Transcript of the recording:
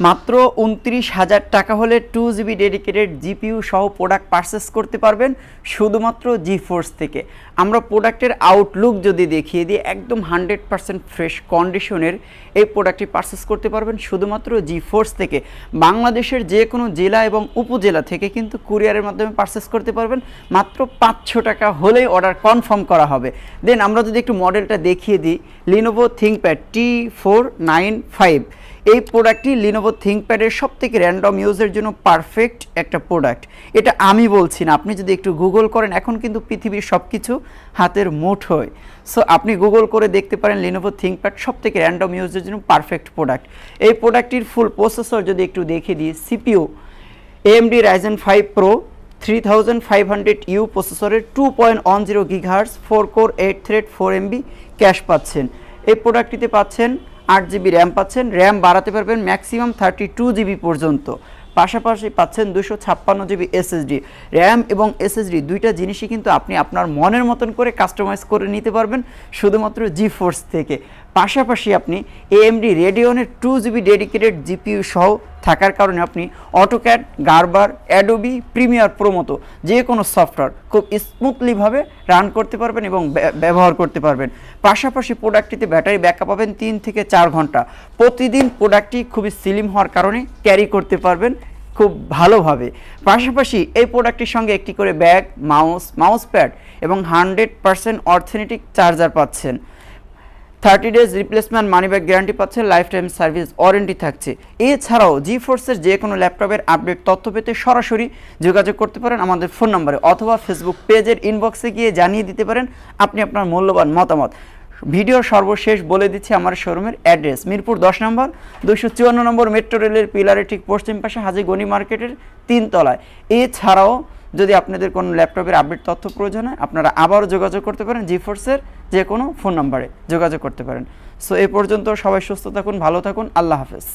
মাত্র ২৯,০০০ টাকা হলে 2GB ডেডিকেটেড জিপিইউ সহ প্রোডাক্ট পারচেস করতে পারবেন শুধুমাত্র জিফোর্স থেকে। আমরা প্রোডাক্টের আউটলুক যদি দেখিয়ে দিই, একদম 100% ফ্রেশ কন্ডিশনের এই প্রোডাক্টটি পারচেস করতে পারবেন শুধুমাত্র জিফোর্স থেকে। বাংলাদেশের যে কোনো জেলা এবং উপজেলা থেকে কিন্তু কুরিয়ারের মাধ্যমে পারচেস করতে পারবেন। মাত্র 500 টাকা হলেই অর্ডার কনফার্ম করা হবে। দেন আমরা যদি একটু মডেলটা দেখিয়ে দিই, লিনোভো থিংকপ্যাড T495। এই প্রোডাক্টটি লিনোভো থিংকপ্যাডের সবথেকে র্যান্ডম ইউজের জন্য পারফেক্ট একটা প্রোডাক্ট। এটা আমি বলছি না, আপনি যদি একটু গুগল করেন, এখন কিন্তু পৃথিবীর সব কিছু হাতের মুঠোয়। সো আপনি গুগল করে দেখতে পারেন লিনোভো থিংকপ্যাড সবথেকে র্যান্ডম ইউজের জন্য পারফেক্ট প্রোডাক্ট। এই প্রোডাক্টটির ফুল প্রসেসর যদি একটু দেখিয়ে দিই, CPU AMD Ryzen 5 Pro 3500U প্রসেসরের 2.10 GHz 4 core 8 thread 4MB cash পাচ্ছেন। এই প্রোডাক্টটিতে পাচ্ছেন 8GB র্যাম পাচ্ছেন, র্যাম বাড়াতে পারবেন ম্যাক্সিমাম 32GB পর্যন্ত। পাশাপাশি পাচ্ছেন 256GB SSD। র্যাম এবং SSD দুইটা জিনিসই কিন্তু আপনি আপনার মনের মতন করে কাস্টমাইজ করে নিতে পারবেন শুধুমাত্র জিফোর্স থেকে। পাশাপাশি আপনি AMD রেডিয়নের 2GB ডেডিকেটেড জিপিইউ সহ থাকার কারণে আপনি অটোক্যাড, গারবার, অ্যাডোবি প্রিমিয়ার প্রো মতো যে কোনো সফটওয়্যার খুব স্মুথলিভাবে রান করতে পারবেন এবং ব্যবহার করতে পারবেন। পাশাপাশি প্রোডাক্টটিতে ব্যাটারি ব্যাকআপ পাবেন 3 থেকে 4 ঘন্টা। প্রতিদিন প্রোডাক্টটি খুবই স্লিম হওয়ার কারণে ক্যারি করতে পারবেন খুব ভালোভাবে। পাশাপাশি এই প্রোডাক্টটির সঙ্গে একটি করে ব্যাগ, মাউস প্যাড এবং 100% অথেন্টিক চার্জার পাচ্ছেন। 30 days replacement money back guarantee পাচ্ছেন, লাইফ টাইম সার্ভিস ওয়ারেন্টি থাকছে। এছাড়াও জিফোর্সের যে কোনো ল্যাপটপের আপডেট তথ্য পেতে সরাসরি যোগাযোগ করতে পারেন আমাদের ফোন নম্বরে, অথবা ফেসবুক পেজের ইনবক্সে গিয়ে জানিয়ে দিতে পারেন আপনি আপনার মূল্যবান মতামত। ভিডিওর সর্বশেষ বলে দিচ্ছি আমার শোরুমের অ্যাড্রেস, মিরপুর 10 নম্বর 254 নম্বর মেট্রো রেলের পিলারের ঠিক পশ্চিম পাশে হাজী গনি মার্কেটের 3 তলায়। এছাড়াও যদি আপনাদের কোনো ল্যাপটপের আপডেট তথ্য প্রয়োজন হয়, আপনারা আবারও যোগাযোগ করতে পারেন জিফোর্সের যে কোনো ফোন নম্বরে যোগাযোগ করতে পারেন। সো এ পর্যন্ত সবাই সুস্থ থাকুন, ভালো থাকুন, আল্লাহ হাফেজ।